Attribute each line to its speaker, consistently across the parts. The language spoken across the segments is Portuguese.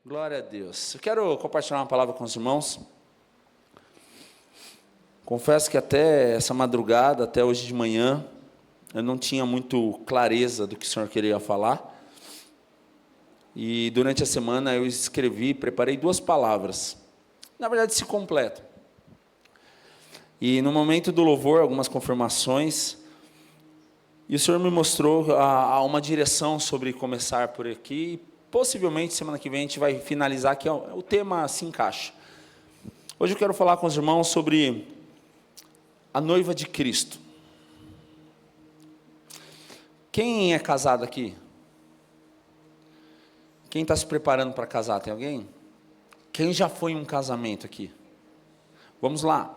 Speaker 1: Glória a Deus. Eu quero compartilhar uma palavra com os irmãos. Confesso que até essa madrugada, até hoje de manhã, eu não tinha muito clareza do que o Senhor queria falar. E durante a semana eu escrevi, preparei 2 palavras. Na verdade se completam. E no momento do louvor, algumas confirmações. E o Senhor me mostrou uma direção sobre começar por aqui. Possivelmente, semana que vem, a gente vai finalizar, que o tema se encaixa. Hoje eu quero falar com os irmãos sobre a noiva de Cristo. Quem é casado aqui? Quem está se preparando para casar? Tem alguém? Quem já foi em um casamento aqui? Vamos lá.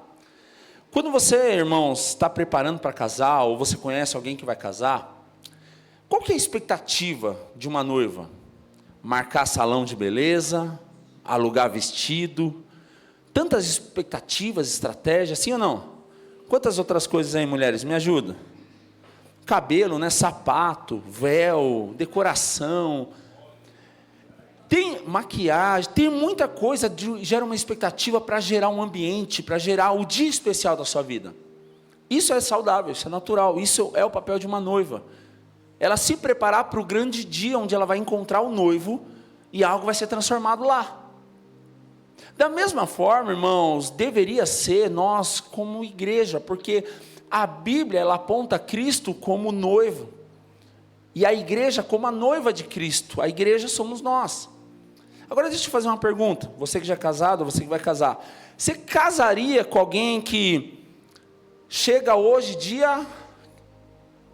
Speaker 1: Quando você, irmãos, está preparando para casar, ou você conhece alguém que vai casar, qual que é a expectativa de uma noiva? Marcar salão de beleza, alugar vestido, tantas expectativas, estratégias, sim ou não? Quantas outras coisas aí, mulheres, me ajudam? Cabelo, né? Sapato, véu, decoração, tem maquiagem, tem muita coisa, gera uma expectativa para gerar um ambiente, para gerar o dia especial da sua vida. Isso é saudável, isso é natural, isso é o papel de uma noiva. Ela se preparar para o grande dia onde ela vai encontrar o noivo e algo vai ser transformado lá. Da mesma forma, irmãos, deveria ser nós como igreja, porque a Bíblia ela aponta Cristo como noivo e a igreja como a noiva de Cristo. A igreja somos nós. Agora deixa eu te fazer uma pergunta, você que já é casado, você que vai casar. Você casaria com alguém que chega hoje dia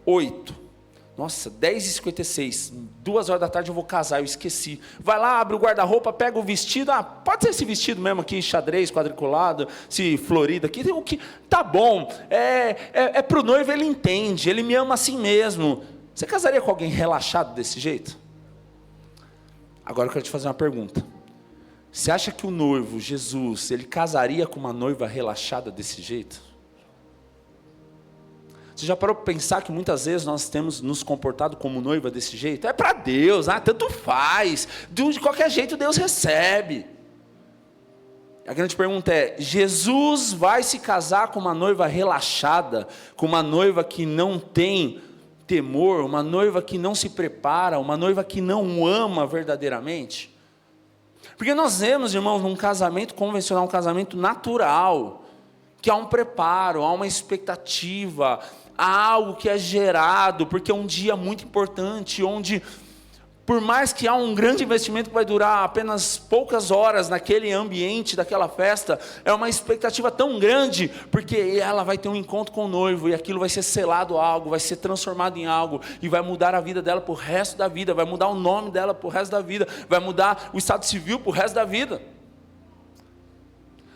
Speaker 1: 8? Nossa, 10h56, 2 horas da tarde eu vou casar, eu esqueci. Vai lá, abre o guarda-roupa, pega o vestido, pode ser esse vestido mesmo aqui, xadrez, quadriculado, esse florido aqui, o que tá bom, é para o noivo, ele entende, ele me ama assim mesmo. Você casaria com alguém relaxado desse jeito? Agora eu quero te fazer uma pergunta. Você acha que o noivo, Jesus, ele casaria com uma noiva relaxada desse jeito? Você já parou para pensar que muitas vezes nós temos nos comportado como noiva desse jeito? É para Deus, tanto faz, de qualquer jeito Deus recebe. A grande pergunta é, Jesus vai se casar com uma noiva relaxada, com uma noiva que não tem temor, uma noiva que não se prepara, uma noiva que não ama verdadeiramente? Porque nós vemos, irmãos, num casamento convencional, um casamento natural, que há um preparo, há uma expectativa, há algo que é gerado, porque é um dia muito importante, onde, por mais que há um grande investimento que vai durar apenas poucas horas naquele ambiente, daquela festa, é uma expectativa tão grande, porque ela vai ter um encontro com o noivo, e aquilo vai ser selado a algo, vai ser transformado em algo, e vai mudar a vida dela para o resto da vida, vai mudar o nome dela para o resto da vida, vai mudar o estado civil para o resto da vida.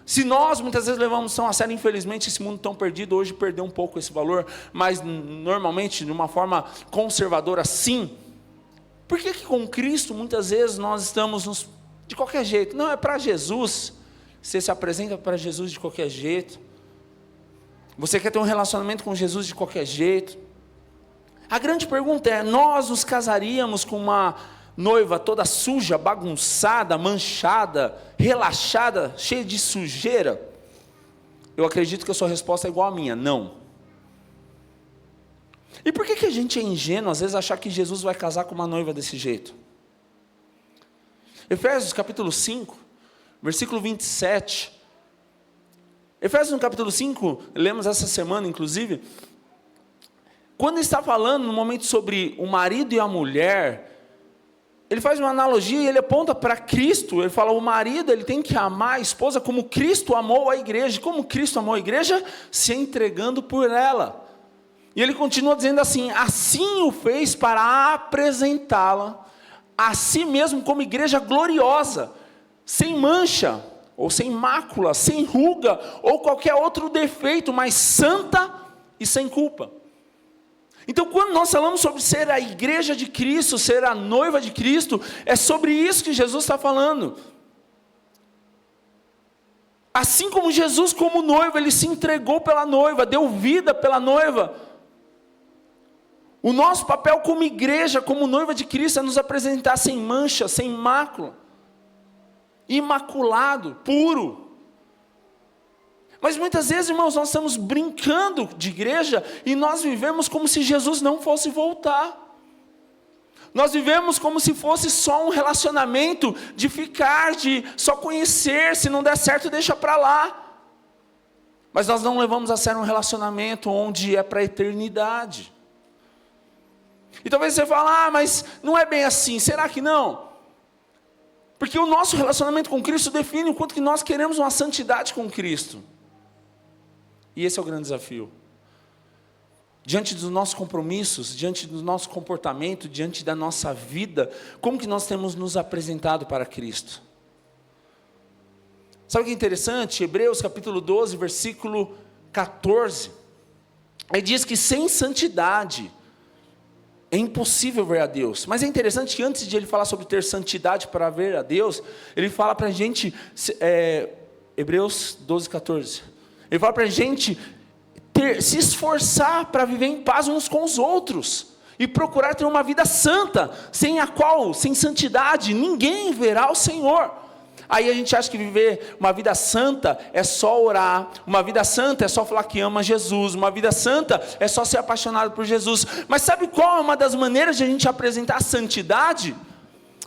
Speaker 1: Se nós muitas vezes levamos a sério, infelizmente, esse mundo tão perdido, hoje perdeu um pouco esse valor, mas normalmente, de uma forma conservadora, sim. Por que com Cristo, muitas vezes, nós estamos de qualquer jeito? Não, é para Jesus. Você se apresenta para Jesus de qualquer jeito. Você quer ter um relacionamento com Jesus de qualquer jeito. A grande pergunta é, nós nos casaríamos com uma noiva toda suja, bagunçada, manchada, relaxada, cheia de sujeira? Eu acredito que a sua resposta é igual à minha, não. E por que a gente é ingênuo, às vezes, achar que Jesus vai casar com uma noiva desse jeito? Efésios capítulo 5, versículo 27. Efésios no capítulo 5, lemos essa semana, inclusive, quando está falando no momento sobre o marido e a mulher, ele faz uma analogia e ele aponta para Cristo. Ele fala, o marido ele tem que amar a esposa como Cristo amou a igreja. Como Cristo amou a igreja? Se entregando por ela. E ele continua dizendo assim, assim o fez para apresentá-la a si mesmo como igreja gloriosa, sem mancha, ou sem mácula, sem ruga, ou qualquer outro defeito, mas santa e sem culpa. Então, quando nós falamos sobre ser a igreja de Cristo, ser a noiva de Cristo, é sobre isso que Jesus está falando. Assim como Jesus, como noivo, ele se entregou pela noiva, deu vida pela noiva. O nosso papel como igreja, como noiva de Cristo, é nos apresentar sem mancha, sem mácula. imaculado, puro. Mas muitas vezes, irmãos, nós estamos brincando de igreja e nós vivemos como se Jesus não fosse voltar. Nós vivemos como se fosse só um relacionamento de ficar, de só conhecer, se não der certo deixa para lá. Mas nós não levamos a sério um relacionamento onde é para a eternidade. E talvez você fale, mas não é bem assim, será que não? Porque o nosso relacionamento com Cristo define o quanto que nós queremos uma santidade com Cristo. E esse é o grande desafio. Diante dos nossos compromissos, diante do nosso comportamento, diante da nossa vida, como que nós temos nos apresentado para Cristo? Sabe o que é interessante? Hebreus capítulo 12, versículo 14. Ele diz que sem santidade é impossível ver a Deus. Mas é interessante que antes de ele falar sobre ter santidade para ver a Deus, ele fala para a gente, Hebreus 12, 14. Ele fala para a gente se esforçar para viver em paz uns com os outros. E procurar ter uma vida santa, sem a qual, sem santidade, ninguém verá o Senhor. Aí a gente acha que viver uma vida santa é só orar, uma vida santa é só falar que ama Jesus, uma vida santa é só ser apaixonado por Jesus. Mas sabe qual é uma das maneiras de a gente apresentar a santidade?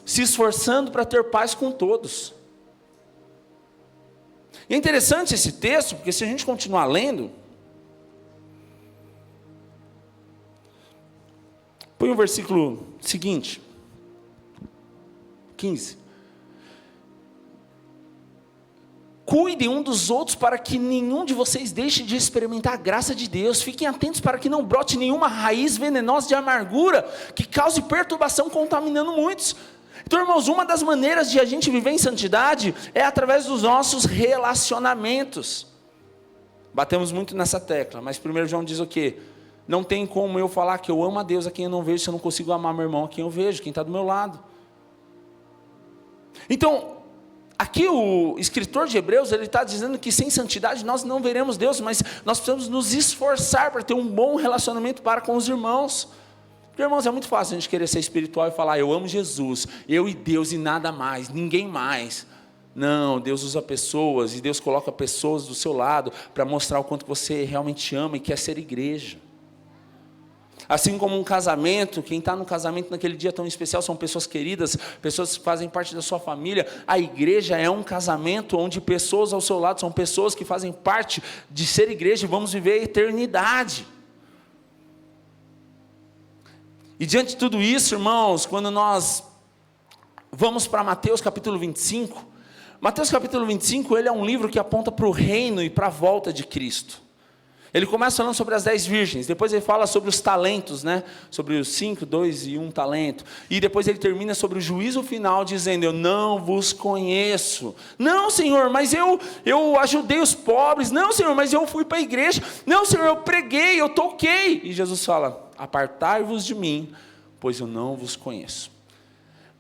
Speaker 1: Se esforçando para ter paz com todos. E é interessante esse texto, porque se a gente continuar lendo, põe o versículo seguinte, 15. Cuidem um dos outros para que nenhum de vocês deixe de experimentar a graça de Deus. Fiquem atentos para que não brote nenhuma raiz venenosa de amargura que cause perturbação, contaminando muitos. Então, irmãos, uma das maneiras de a gente viver em santidade é através dos nossos relacionamentos. Batemos muito nessa tecla, mas 1 João diz o quê? Não tem como eu falar que eu amo a Deus a quem eu não vejo, se eu não consigo amar meu irmão a quem eu vejo, quem está do meu lado. Então, aqui o escritor de Hebreus, ele está dizendo que sem santidade nós não veremos Deus, mas nós precisamos nos esforçar para ter um bom relacionamento para com os irmãos. Porque, irmãos, é muito fácil a gente querer ser espiritual e falar, eu amo Jesus, eu e Deus e nada mais, ninguém mais. Não, Deus usa pessoas e Deus coloca pessoas do seu lado para mostrar o quanto você realmente ama e quer ser igreja. Assim como um casamento, quem está no casamento naquele dia tão especial são pessoas queridas, pessoas que fazem parte da sua família. A igreja é um casamento onde pessoas ao seu lado são pessoas que fazem parte de ser igreja e vamos viver a eternidade. E diante de tudo isso, irmãos, quando nós vamos para Mateus capítulo 25, Mateus capítulo 25, ele é um livro que aponta para o reino e para a volta de Cristo. Ele começa falando sobre as 10 virgens, depois ele fala sobre os talentos, né? Sobre os 5, 2 e 1 talento. E depois ele termina sobre o juízo final, dizendo, eu não vos conheço. Não, Senhor, mas eu ajudei os pobres. Não, Senhor, mas eu fui para a igreja. Não, Senhor, eu preguei, eu toquei. E Jesus fala, apartai-vos de mim, pois eu não vos conheço.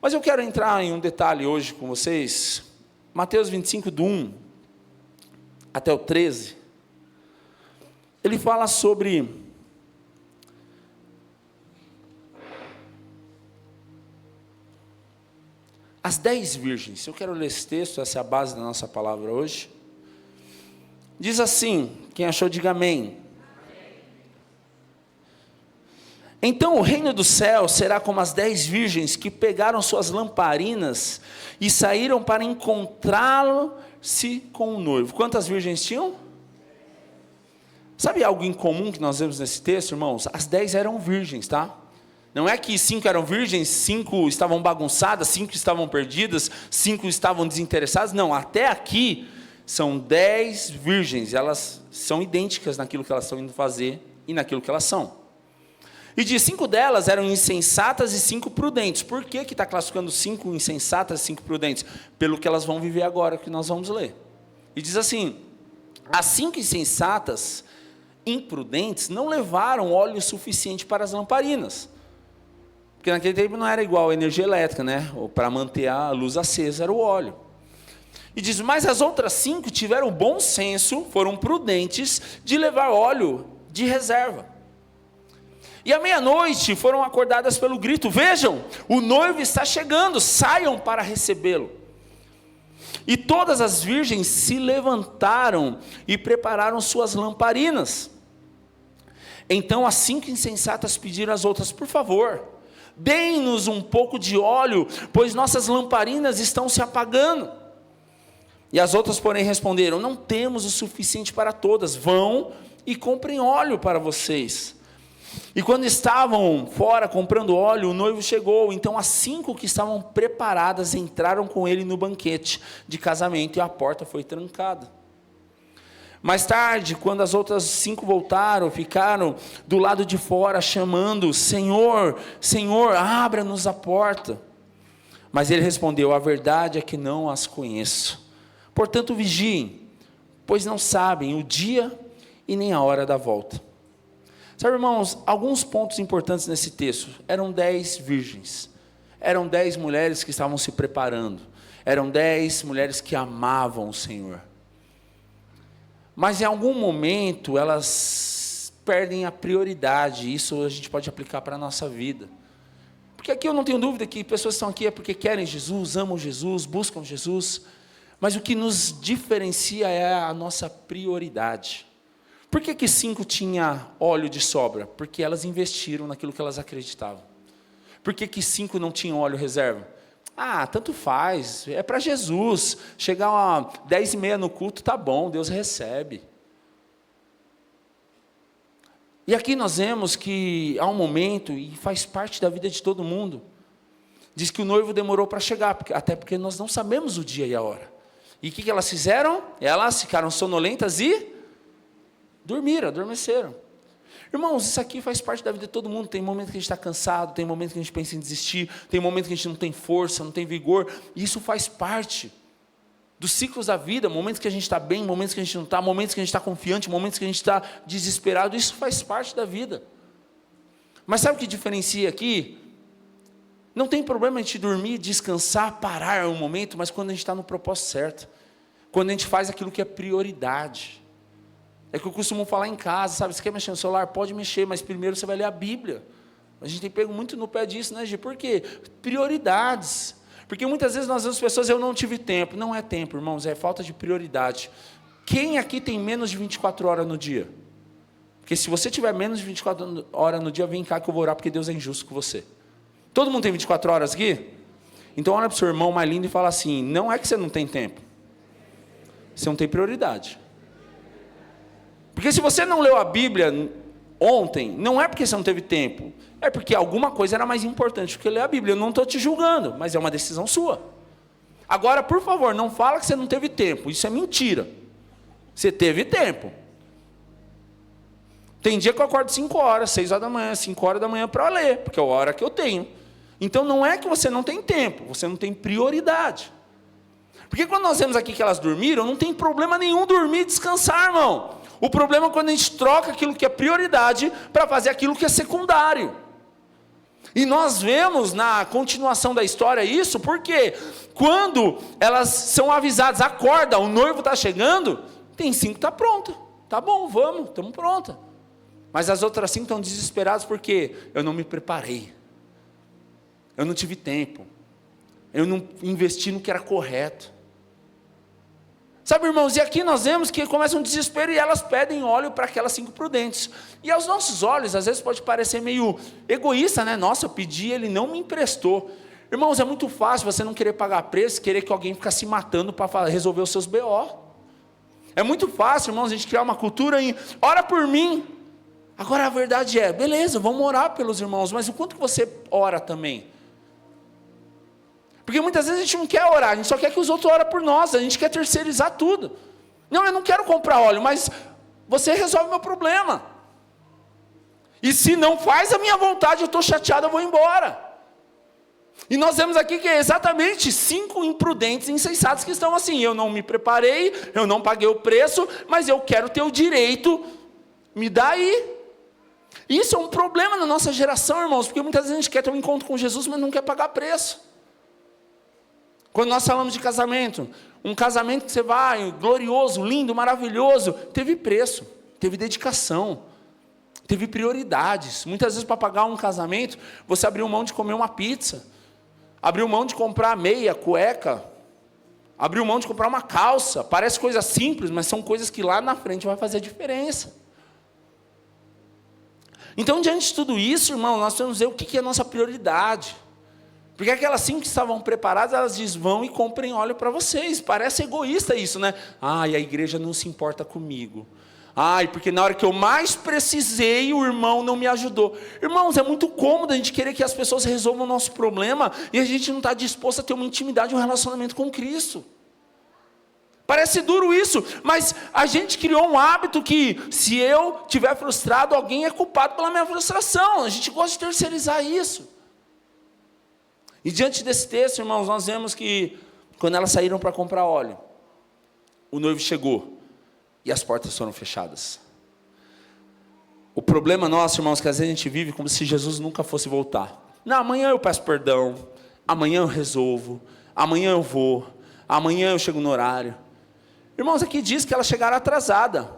Speaker 1: Mas eu quero entrar em um detalhe hoje com vocês. Mateus 25, do 1 até o 13. Ele fala sobre as 10 virgens. Eu quero ler esse texto, essa é a base da nossa palavra hoje. Diz assim, quem achou diga amém. Então o reino do céu será como as 10 virgens que pegaram suas lamparinas e saíram para encontrá-lo-se com o noivo. Quantas virgens tinham? Sabe algo em comum que nós vemos nesse texto, irmãos? As 10 eram virgens, tá? Não é que 5 eram virgens, 5 estavam bagunçadas, 5 estavam perdidas, 5 estavam desinteressadas. Não, até aqui são 10 virgens. Elas são idênticas naquilo que elas estão indo fazer e naquilo que elas são. E de 5 delas eram insensatas e 5 prudentes. Por que está classificando 5 insensatas e 5 prudentes? Pelo que elas vão viver agora, que nós vamos ler. E diz assim, as 5 insensatas imprudentes não levaram óleo suficiente para as lamparinas, porque naquele tempo não era igual a energia elétrica, né? Para manter a luz acesa era o óleo. E diz, mas as outras 5 tiveram bom senso, foram prudentes de levar óleo de reserva. E à meia-noite foram acordadas pelo grito, vejam, o noivo está chegando, saiam para recebê-lo. E todas as virgens se levantaram e prepararam suas lamparinas. Então as 5 insensatas pediram às outras: por favor, deem-nos um pouco de óleo, pois nossas lamparinas estão se apagando. E as outras, porém, responderam: não temos o suficiente para todas, vão e comprem óleo para vocês. E quando estavam fora comprando óleo, o noivo chegou. Então as 5 que estavam preparadas entraram com ele no banquete de casamento, e a porta foi trancada. Mais tarde, quando as outras 5 voltaram, ficaram do lado de fora chamando: Senhor, Senhor, abra-nos a porta. Mas ele respondeu: a verdade é que não as conheço. Portanto vigiem, pois não sabem o dia e nem a hora da volta. Sabe, irmãos, alguns pontos importantes nesse texto. Eram 10 virgens, eram 10 mulheres que estavam se preparando, eram 10 mulheres que amavam o Senhor. Mas em algum momento elas perdem a prioridade. Isso a gente pode aplicar para a nossa vida. Porque aqui eu não tenho dúvida que pessoas estão aqui é porque querem Jesus, amam Jesus, buscam Jesus. Mas o que nos diferencia é a nossa prioridade. Por que 5 tinha óleo de sobra? Porque elas investiram naquilo que elas acreditavam. Por que 5 não tinham óleo reserva? Ah, tanto faz, é para Jesus. Chegar a 10h30 no culto, tá bom, Deus recebe. E aqui nós vemos que há um momento, e faz parte da vida de todo mundo, diz que o noivo demorou para chegar, até porque nós não sabemos o dia e a hora. E o que elas fizeram? Elas ficaram sonolentas e dormiram, adormeceram. Irmãos, isso aqui faz parte da vida de todo mundo. Tem momento que a gente está cansado, tem momento que a gente pensa em desistir, tem momento que a gente não tem força, não tem vigor. E isso faz parte dos ciclos da vida. Momentos que a gente está bem, momentos que a gente não está, momentos que a gente está confiante, momentos que a gente está desesperado. Isso faz parte da vida. Mas sabe o que diferencia aqui? Não tem problema a gente dormir, descansar, parar um momento, mas quando a gente está no propósito certo, quando a gente faz aquilo que é prioridade. É que eu costumo falar em casa, sabe? Você quer mexer no celular? Pode mexer, mas primeiro você vai ler a Bíblia. A gente tem pego muito no pé disso, né, Gi? Por quê? Prioridades. Porque muitas vezes nós vemos pessoas: eu não tive tempo. Não é tempo, irmãos, é falta de prioridade. Quem aqui tem menos de 24 horas no dia? Porque se você tiver menos de 24 horas no dia, vem cá que eu vou orar, porque Deus é injusto com você. Todo mundo tem 24 horas aqui? Então olha para o seu irmão mais lindo e fala assim: não é que você não tem tempo, você não tem prioridade. Porque se você não leu a Bíblia ontem, não é porque você não teve tempo, é porque alguma coisa era mais importante do que ler a Bíblia. Eu não estou te julgando, mas é uma decisão sua. Agora, por favor, não fala que você não teve tempo, isso é mentira. Você teve tempo. Tem dia que eu acordo 5 horas, 6 horas da manhã, 5 horas da manhã para ler, porque é a hora que eu tenho. Então não é que você não tem tempo, você não tem prioridade. Porque quando nós vemos aqui que elas dormiram, não tem problema nenhum dormir e descansar, irmão. O problema é quando a gente troca aquilo que é prioridade para fazer aquilo que é secundário. E nós vemos na continuação da história isso, porque quando elas são avisadas: acorda, o noivo está chegando, tem 5 que está pronta. Tá bom, vamos, estamos pronta. Mas as outras 5 estão desesperadas porque eu não me preparei. Eu não tive tempo. Eu não investi no que era correto. Sabe, irmãos, e aqui nós vemos que começa um desespero e elas pedem óleo para aquelas 5 prudentes. E aos nossos olhos, às vezes pode parecer meio egoísta, né? Nossa, eu pedi, ele não me emprestou. Irmãos, é muito fácil você não querer pagar preço, querer que alguém fique se matando para resolver os seus BO. É muito fácil, irmãos, a gente criar uma cultura em ora por mim. Agora a verdade é, beleza, vamos orar pelos irmãos, mas o quanto que você ora também? Porque muitas vezes a gente não quer orar, a gente só quer que os outros orem por nós, a gente quer terceirizar tudo. Não, eu não quero comprar óleo, mas você resolve o meu problema. E se não faz a minha vontade, eu estou chateado, eu vou embora. E nós vemos aqui que é exatamente 5 imprudentes insensatos que estão assim: eu não me preparei, eu não paguei o preço, mas eu quero ter o direito, me dá aí. Isso é um problema na nossa geração, irmãos, porque muitas vezes a gente quer ter um encontro com Jesus, mas não quer pagar preço. Quando nós falamos de casamento, um casamento que você vai, glorioso, lindo, maravilhoso, teve preço, teve dedicação, teve prioridades. Muitas vezes para pagar um casamento, você abriu mão de comer uma pizza, abriu mão de comprar meia, cueca, Abriu mão de comprar uma calça. Parece coisa simples, mas são coisas que lá na frente vai fazer a diferença. Então, diante de tudo isso, irmão, nós temos que ver o que é a nossa prioridade. Porque aquelas 5 que estavam preparadas, elas dizem, vão e comprem óleo para vocês. Parece egoísta isso, né? Ai, a igreja não se importa comigo. Ai, porque na hora que eu mais precisei, o irmão não me ajudou. Irmãos, é muito cômodo a gente querer que as pessoas resolvam o nosso problema e a gente não está disposto a ter uma intimidade, um relacionamento com Cristo. Parece duro isso, mas a gente criou um hábito que, se eu estiver frustrado, alguém é culpado pela minha frustração. A gente gosta de terceirizar isso. E diante desse texto, irmãos, nós vemos que, quando elas saíram para comprar óleo, o noivo chegou e as portas foram fechadas. O problema nosso, irmãos, é que às vezes a gente vive como se Jesus nunca fosse voltar. Não, amanhã eu peço perdão, amanhã eu resolvo, amanhã eu vou, amanhã eu chego no horário. Irmãos, aqui diz que ela chegaram atrasada.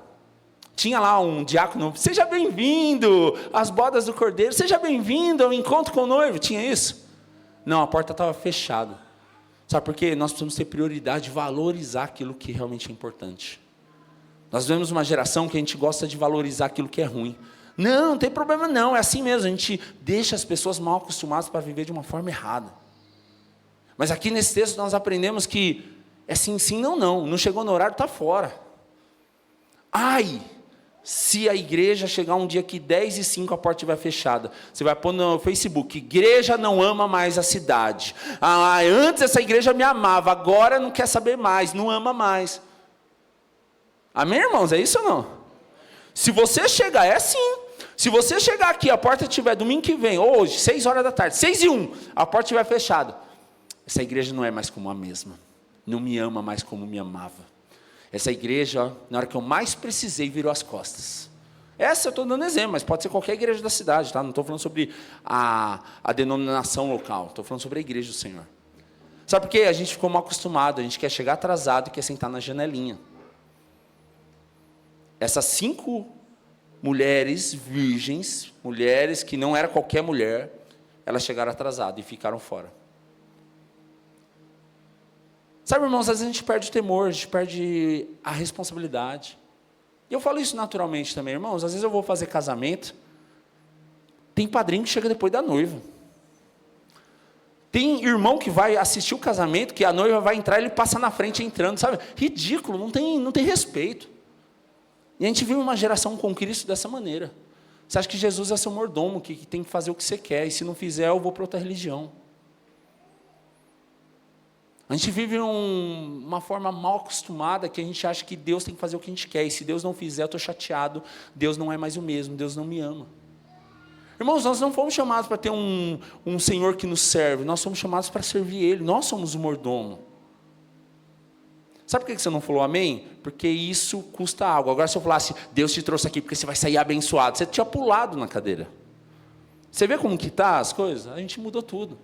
Speaker 1: Tinha lá um diácono, seja bem-vindo às bodas do Cordeiro, seja bem-vindo ao encontro com o noivo. Tinha isso? Não, a porta estava fechada. Sabe por quê? Nós precisamos ter prioridade de valorizar aquilo que realmente é importante. Nós vemos uma geração que a gente gosta de valorizar aquilo que é ruim. Não, não tem problema não, é assim mesmo. A gente deixa as pessoas mal acostumadas para viver de uma forma errada. Mas aqui nesse texto nós aprendemos que é sim, sim, não, não. Não chegou no horário, está fora. Ai, se a igreja chegar um dia que 10h05 a porta estiver fechada, você vai pôr no Facebook, igreja não ama mais a cidade. Ah, antes essa igreja me amava, agora não quer saber mais, não ama mais. Amém, irmãos? É isso ou não? Se você chegar, é assim. Se você chegar aqui, a porta estiver domingo que vem, ou hoje, 6h da tarde, 6h01, a porta estiver fechada, essa igreja não é mais como a mesma. Não me ama mais como me amava. Essa igreja, na hora que eu mais precisei, virou as costas. Essa eu estou dando exemplo, mas pode ser qualquer igreja da cidade, tá? Não estou falando sobre a denominação local, estou falando sobre a igreja do Senhor. Sabe por quê? A gente ficou mal acostumado, a gente quer chegar atrasado e quer sentar na janelinha. Essas 5 mulheres virgens, mulheres que não era qualquer mulher, elas chegaram atrasadas e ficaram fora. Sabe, irmãos, às vezes a gente perde o temor, a gente perde a responsabilidade. E eu falo isso naturalmente também, irmãos. Às vezes eu vou fazer casamento, tem padrinho que chega depois da noiva. Tem irmão que vai assistir o casamento, que a noiva vai entrar, ele passa na frente entrando, sabe? Ridículo, não tem respeito. E a gente vive uma geração com Cristo dessa maneira. Você acha que Jesus é seu mordomo, que tem que fazer o que você quer, e se não fizer, eu vou para outra religião. A gente vive uma forma mal acostumada, que a gente acha que Deus tem que fazer o que a gente quer, e se Deus não fizer, eu estou chateado, Deus não é mais o mesmo, Deus não me ama. Irmãos, nós não fomos chamados para ter um Senhor que nos serve, nós somos chamados para servir Ele, nós somos o mordomo. Sabe por que você não falou amém? Porque isso custa algo. Agora se eu falasse, Deus te trouxe aqui porque você vai sair abençoado, você tinha pulado na cadeira. Você vê como que está as coisas? A gente mudou tudo.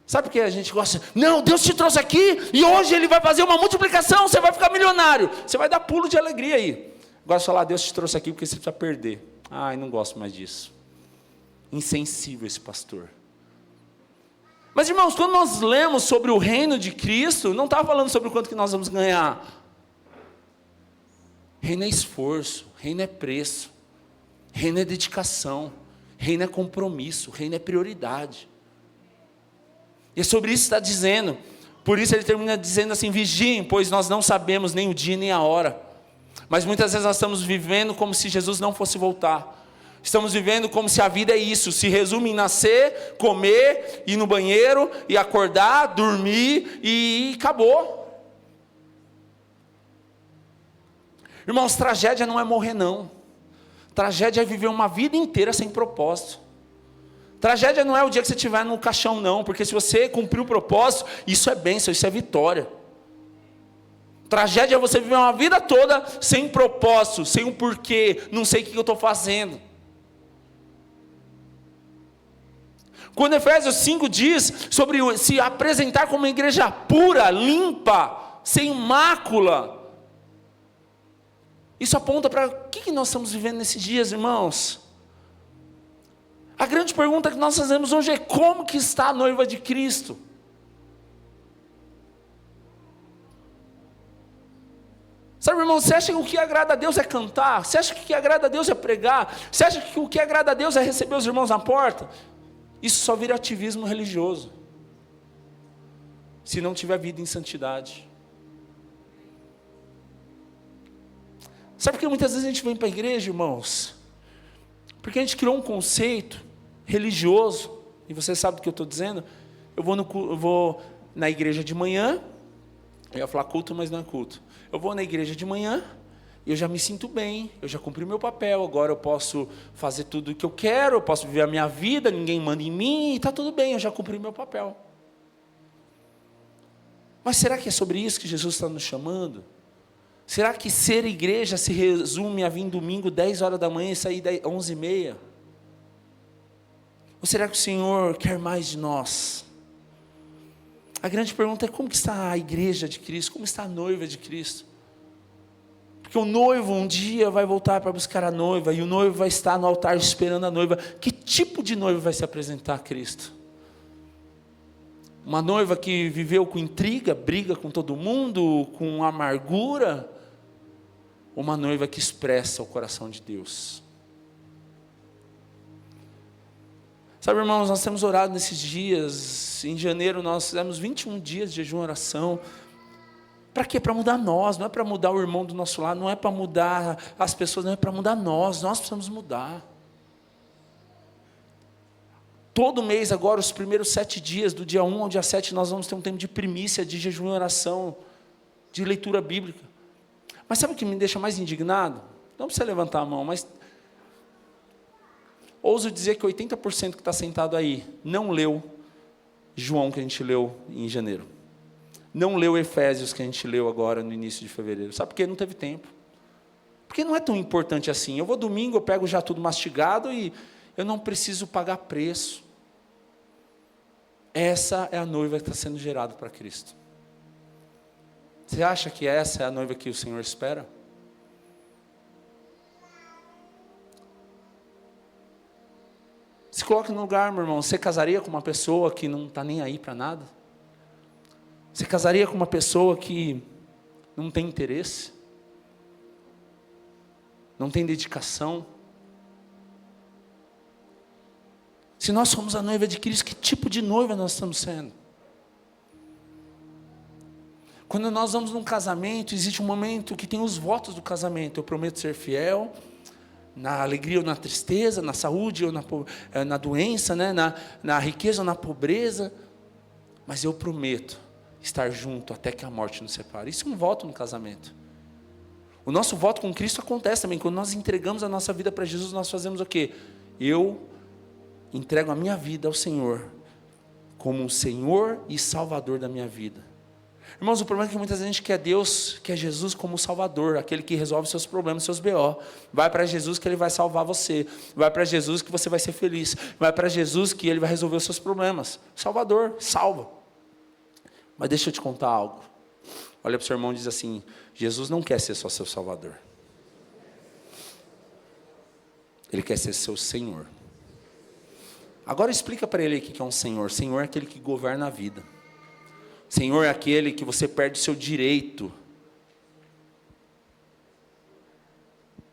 Speaker 1: Sabe por que a gente gosta? Não, Deus te trouxe aqui e hoje Ele vai fazer uma multiplicação, você vai ficar milionário. Você vai dar pulo de alegria aí. Agora se falar, Deus te trouxe aqui porque você precisa perder. Ai, não gosto mais disso. Insensível esse pastor. Mas irmãos, quando nós lemos sobre o reino de Cristo, não está falando sobre o quanto que nós vamos ganhar. Reino é esforço, reino é preço, reino é dedicação, reino é compromisso, reino é prioridade. E é sobre isso que está dizendo. Por isso ele termina dizendo assim, vigiem, pois nós não sabemos nem o dia nem a hora. Mas muitas vezes nós estamos vivendo como se Jesus não fosse voltar. Estamos vivendo como se a vida é isso, se resume em nascer, comer, ir no banheiro, e acordar, dormir e acabou. Irmãos, tragédia não é morrer não. Tragédia é viver uma vida inteira sem propósito. Tragédia não é o dia que você estiver no caixão não, porque se você cumprir o propósito, isso é bênção, isso é vitória. Tragédia é você viver uma vida toda sem propósito, sem um porquê, não sei o que eu estou fazendo. Quando Efésios 5 diz sobre se apresentar como uma igreja pura, limpa, sem mácula, isso aponta para o que nós estamos vivendo nesses dias, irmãos? A grande pergunta que nós fazemos hoje é como que está a noiva de Cristo? Sabe, irmão, você acha que o que agrada a Deus é cantar? Você acha que o que agrada a Deus é pregar? Você acha que o que agrada a Deus é receber os irmãos na porta? Isso só vira ativismo religioso, se não tiver vida em santidade. Sabe por que muitas vezes a gente vem para a igreja, irmãos? Porque a gente criou um conceito religioso, e você sabe do que eu estou dizendo. Eu vou na igreja de manhã, eu ia falar culto, mas não é culto. Eu vou na igreja de manhã, e eu já me sinto bem, eu já cumpri meu papel, agora eu posso fazer tudo o que eu quero, eu posso viver a minha vida, ninguém manda em mim, e está tudo bem, eu já cumpri meu papel. Mas será que é sobre isso que Jesus está nos chamando? Será que ser igreja se resume a vir domingo 10 horas da manhã e sair 11h30? Ou será que o Senhor quer mais de nós? A grande pergunta é: como que está a igreja de Cristo? Como está a noiva de Cristo? Porque o noivo um dia vai voltar para buscar a noiva, e o noivo vai estar no altar esperando a noiva. Que tipo de noiva vai se apresentar a Cristo? Uma noiva que viveu com intriga, briga com todo mundo, com amargura? Uma noiva que expressa o coração de Deus? Sabe, irmãos, nós temos orado nesses dias. Em janeiro nós fizemos 21 dias de jejum e oração. Para quê? Para mudar nós. Não é para mudar o irmão do nosso lado, não é para mudar as pessoas, não é para mudar nós precisamos mudar. Todo mês agora, os primeiros 7 dias, do dia 1 ao dia 7, nós vamos ter um tempo de primícia, de jejum e oração, de leitura bíblica. Mas sabe o que me deixa mais indignado? Não precisa levantar a mão, mas ouso dizer que 80% que está sentado aí não leu João, que a gente leu em janeiro. Não leu Efésios, que a gente leu agora no início de fevereiro. Sabe por quê? Não teve tempo. Porque não é tão importante assim. Eu vou domingo, eu pego já tudo mastigado e eu não preciso pagar preço. Essa é a noiva que está sendo gerada para Cristo. Você acha que essa é a noiva que o Senhor espera? Se coloque no lugar, meu irmão. Você casaria com uma pessoa que não está nem aí para nada? Você casaria com uma pessoa que não tem interesse? Não tem dedicação? Se nós somos a noiva de Cristo, que tipo de noiva nós estamos sendo? Quando nós vamos num casamento, existe um momento que tem os votos do casamento. Eu prometo ser fiel, na alegria ou na tristeza, na saúde ou na doença, né? na riqueza ou na pobreza. Mas eu prometo estar junto até que a morte nos separe. Isso é um voto no casamento. O nosso voto com Cristo acontece também. Quando nós entregamos a nossa vida para Jesus, nós fazemos o quê? Eu entrego a minha vida ao Senhor, como o Senhor e Salvador da minha vida. Irmãos, o problema é que muitas vezes a gente quer Deus, quer Jesus como Salvador, aquele que resolve seus problemas, seus BO. Vai para Jesus que Ele vai salvar você. Vai para Jesus que você vai ser feliz. Vai para Jesus que Ele vai resolver os seus problemas. Salvador, salva. Mas deixa eu te contar algo. Olha para o seu irmão e diz assim: Jesus não quer ser só seu Salvador. Ele quer ser seu Senhor. Agora explica para ele o que é um Senhor. Senhor é aquele que governa a vida. Senhor é aquele que você perde o seu direito.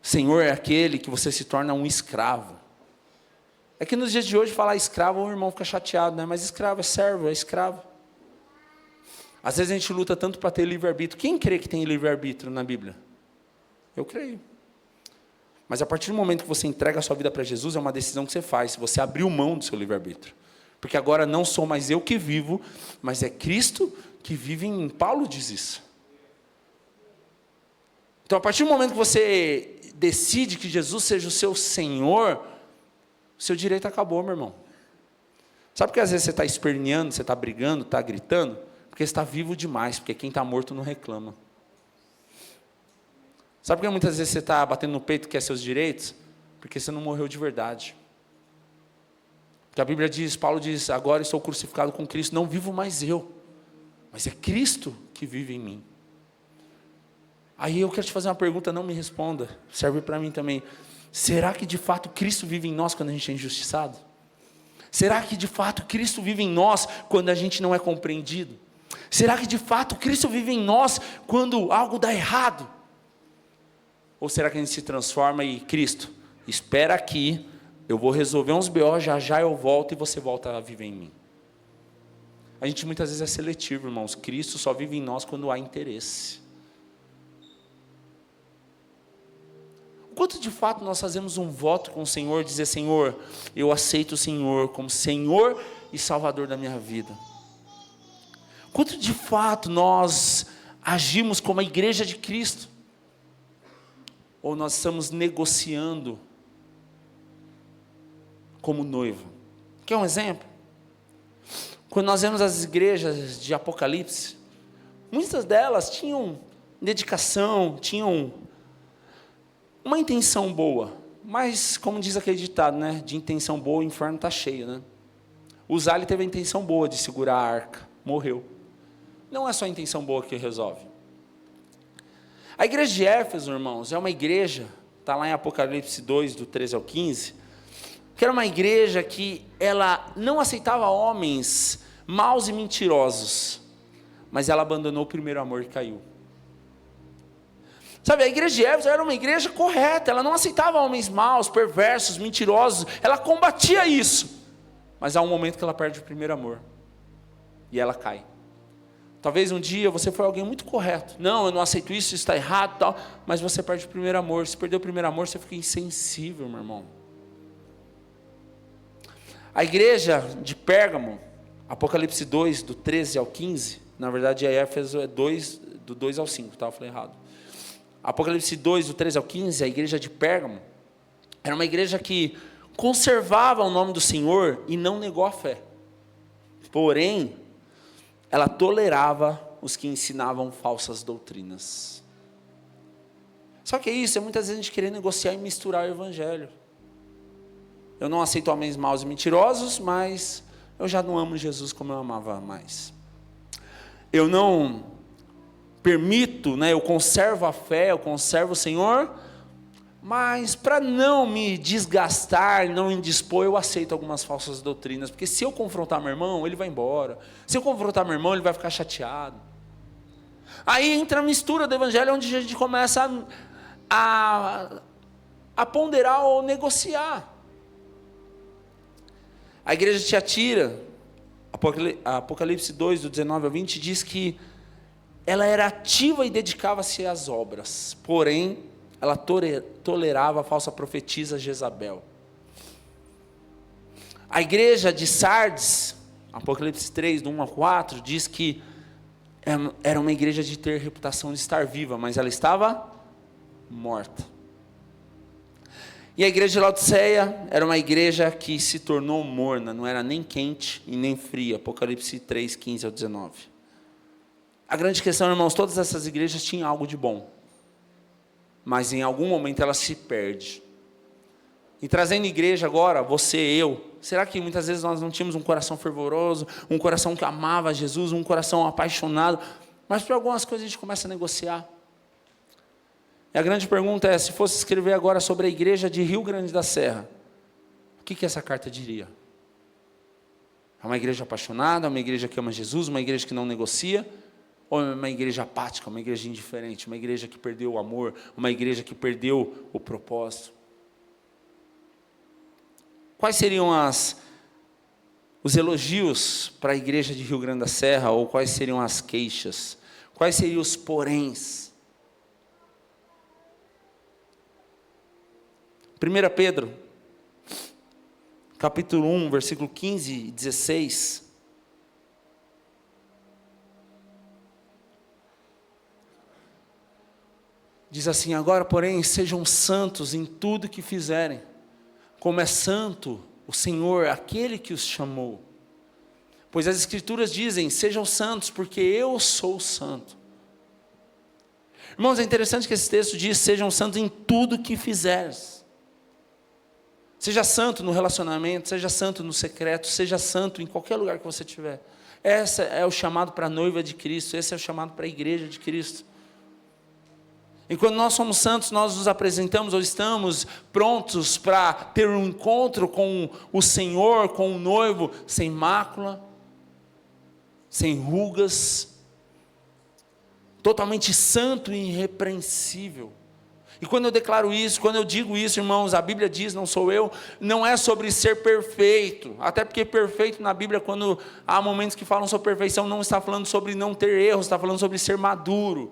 Speaker 1: Senhor é aquele que você se torna um escravo. É que nos dias de hoje falar escravo, o irmão fica chateado, né? Mas escravo é servo, é escravo. Às vezes a gente luta tanto para ter livre-arbítrio. Quem crê que tem livre-arbítrio na Bíblia? Eu creio. Mas a partir do momento que você entrega a sua vida para Jesus, é uma decisão que você faz. Você abriu mão do seu livre-arbítrio. Porque agora não sou mais eu que vivo, mas é Cristo que vive em mim. Paulo diz isso. Então, a partir do momento que você decide que Jesus seja o seu Senhor, o seu direito acabou, meu irmão. Sabe por que às vezes você está esperneando, você está brigando, está gritando? Porque você está vivo demais, porque quem está morto não reclama. Sabe por que muitas vezes você está batendo no peito que é seus direitos? Porque você não morreu de verdade. Porque a Bíblia diz, Paulo diz: agora estou crucificado com Cristo, não vivo mais eu, mas é Cristo que vive em mim. Aí eu quero te fazer uma pergunta, não me responda, serve para mim também. Será que de fato Cristo vive em nós quando a gente é injustiçado? Será que de fato Cristo vive em nós quando a gente não é compreendido? Será que de fato Cristo vive em nós quando algo dá errado? Ou será que a gente se transforma e, Cristo, espera aqui, eu vou resolver uns BO, já já eu volto e você volta a viver em mim. A gente muitas vezes é seletivo, irmãos. Cristo só vive em nós quando há interesse. Quanto de fato nós fazemos um voto com o Senhor, dizer, Senhor, eu aceito o Senhor como Senhor e Salvador da minha vida. Quanto de fato nós agimos como a igreja de Cristo? Ou nós estamos negociando como noivo? Quer um exemplo? Quando nós vemos as igrejas de Apocalipse, muitas delas tinham dedicação, tinham uma intenção boa, mas como diz aquele ditado, né? De intenção boa o inferno está cheio, né? Uzziah teve a intenção boa de segurar a arca, morreu. Não é só a intenção boa que resolve. A igreja de Éfeso, irmãos, é uma igreja, está lá em Apocalipse 2, do 13 ao 15, que era uma igreja que ela não aceitava homens maus e mentirosos, mas ela abandonou o primeiro amor e caiu. Sabe, a igreja de Éfeso era uma igreja correta, ela não aceitava homens maus, perversos, mentirosos, ela combatia isso, mas há um momento que ela perde o primeiro amor, e ela cai. Talvez um dia você foi alguém muito correto, não, eu não aceito isso está errado, tal, mas você perde o primeiro amor, se perdeu o primeiro amor, você fica insensível, meu irmão. A igreja de Pérgamo, Apocalipse 2, do 13 ao 15, na verdade a Éfeso é 2, do 2 ao 5, tá? Eu falei errado. Apocalipse 2, do 13 ao 15, a igreja de Pérgamo, era uma igreja que conservava o nome do Senhor e não negou a fé. Porém, ela tolerava os que ensinavam falsas doutrinas. Só que isso é muitas vezes a gente querer negociar e misturar o evangelho. Eu não aceito homens maus e mentirosos, mas eu já não amo Jesus como eu amava mais. Eu não permito, eu conservo a fé, eu conservo o Senhor, mas para não me desgastar, não me indispor, eu aceito algumas falsas doutrinas, porque se eu confrontar meu irmão, ele vai embora. Se eu confrontar meu irmão, ele vai ficar chateado. Aí entra a mistura do evangelho, onde a gente começa a ponderar ou negociar. A igreja de Tiatira, Apocalipse 2, do 19 ao 20, diz que ela era ativa e dedicava-se às obras, porém, ela tolerava a falsa profetisa Jezabel. A igreja de Sardes, Apocalipse 3, do 1 a 4, diz que era uma igreja de ter reputação de estar viva, mas ela estava morta. E a igreja de Laodiceia era uma igreja que se tornou morna, não era nem quente e nem fria, Apocalipse 3, 15 ao 19. A grande questão, irmãos, todas essas igrejas tinham algo de bom, mas em algum momento ela se perde. E trazendo igreja agora, você, eu, será que muitas vezes nós não tínhamos um coração fervoroso, um coração que amava Jesus, um coração apaixonado, mas por algumas coisas a gente começa a negociar. E a grande pergunta é, se fosse escrever agora sobre a igreja de Rio Grande da Serra, o que essa carta diria? É uma igreja apaixonada, uma igreja que ama Jesus, uma igreja que não negocia, ou é uma igreja apática, uma igreja indiferente, uma igreja que perdeu o amor, uma igreja que perdeu o propósito? Quais seriam os elogios para a igreja de Rio Grande da Serra, ou quais seriam as queixas? Quais seriam os poréns? 1 Pedro, capítulo 1, versículo 15 e 16. Diz assim, agora, porém, sejam santos em tudo que fizerem, como é santo o Senhor, aquele que os chamou. Pois as Escrituras dizem, sejam santos, porque eu sou santo. Irmãos, é interessante que esse texto diz, sejam santos em tudo que fizeres. Seja santo no relacionamento, seja santo no secreto, seja santo em qualquer lugar que você estiver. Esse é o chamado para a noiva de Cristo, esse é o chamado para a igreja de Cristo. E quando nós somos santos, nós nos apresentamos ou estamos prontos para ter um encontro com o Senhor, com o noivo, sem mácula, sem rugas, totalmente santo e irrepreensível. E quando eu declaro isso, quando eu digo isso, irmãos, a Bíblia diz, não sou eu, não é sobre ser perfeito, até porque perfeito na Bíblia, quando há momentos que falam sobre perfeição, não está falando sobre não ter erros, está falando sobre ser maduro.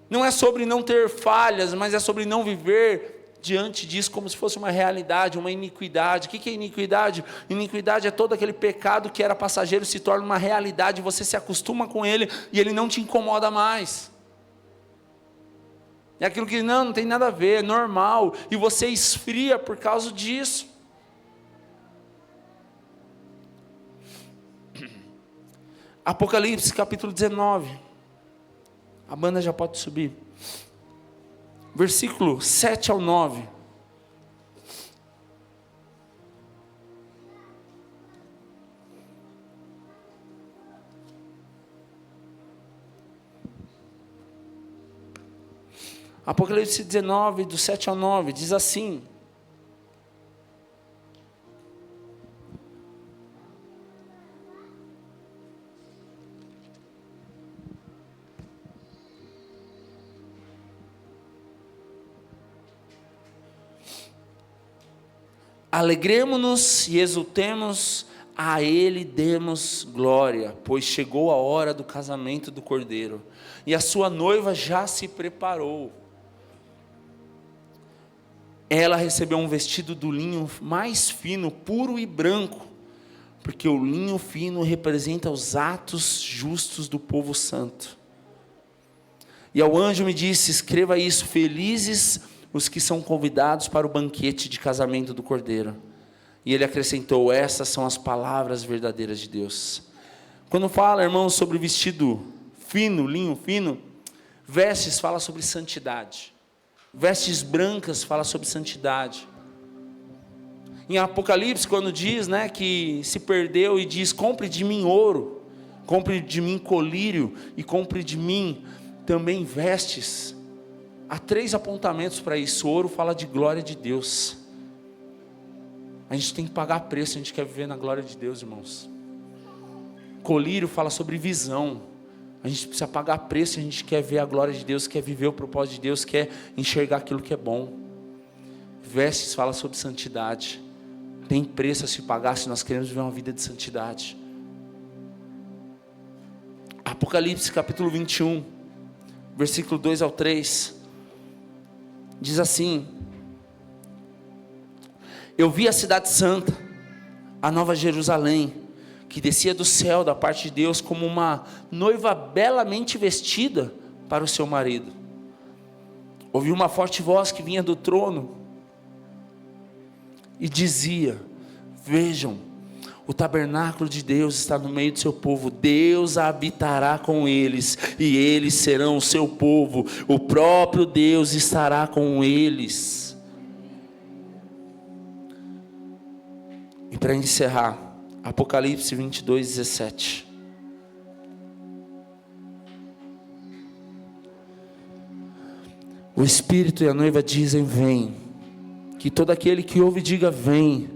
Speaker 1: Não é sobre não ter falhas, mas é sobre não viver diante disso como se fosse uma realidade, uma iniquidade. O que é iniquidade? Iniquidade é todo aquele pecado que era passageiro, se torna uma realidade, você se acostuma com ele e ele não te incomoda mais. É aquilo que não tem nada a ver, é normal, e você esfria por causa disso. Apocalipse capítulo 19, a banda já pode subir, versículo 7 ao 9. Apocalipse 19, do 7 ao 9, diz assim: alegremo-nos e exultemos, a Ele demos glória, pois chegou a hora do casamento do Cordeiro, e a sua noiva já se preparou. Ela recebeu um vestido do linho mais fino, puro e branco, porque o linho fino representa os atos justos do povo santo. E ao anjo me disse: escreva isso, felizes os que são convidados para o banquete de casamento do Cordeiro. E ele acrescentou: essas são as palavras verdadeiras de Deus. Quando fala, irmãos, sobre vestido fino, linho fino, vestes fala sobre santidade. Vestes brancas fala sobre santidade. Em Apocalipse, quando diz, que se perdeu e diz: compre de mim ouro, compre de mim colírio e compre de mim também vestes. Há 3 apontamentos para isso. O ouro fala de glória de Deus. A gente tem que pagar preço, a gente quer viver na glória de Deus, irmãos. Colírio fala sobre visão. A gente precisa pagar preço, a gente quer ver a glória de Deus, quer viver o propósito de Deus, quer enxergar aquilo que é bom. Vestes fala sobre santidade. Tem preço a se pagar se nós queremos viver uma vida de santidade. Apocalipse capítulo 21, versículo 2 ao 3, diz assim: eu vi a cidade santa, a nova Jerusalém, que descia do céu da parte de Deus como uma noiva belamente vestida para o seu marido. Ouvi uma forte voz que vinha do trono e dizia: vejam, o tabernáculo de Deus está no meio do seu povo, Deus habitará com eles, e eles serão o seu povo, o próprio Deus estará com eles. E para encerrar, Apocalipse 22, 17. O Espírito e a noiva dizem: vem. Que todo aquele que ouve diga: vem.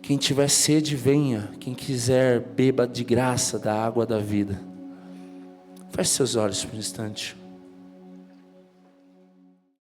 Speaker 1: Quem tiver sede, venha. Quem quiser, beba de graça da água da vida. Feche seus olhos por um instante.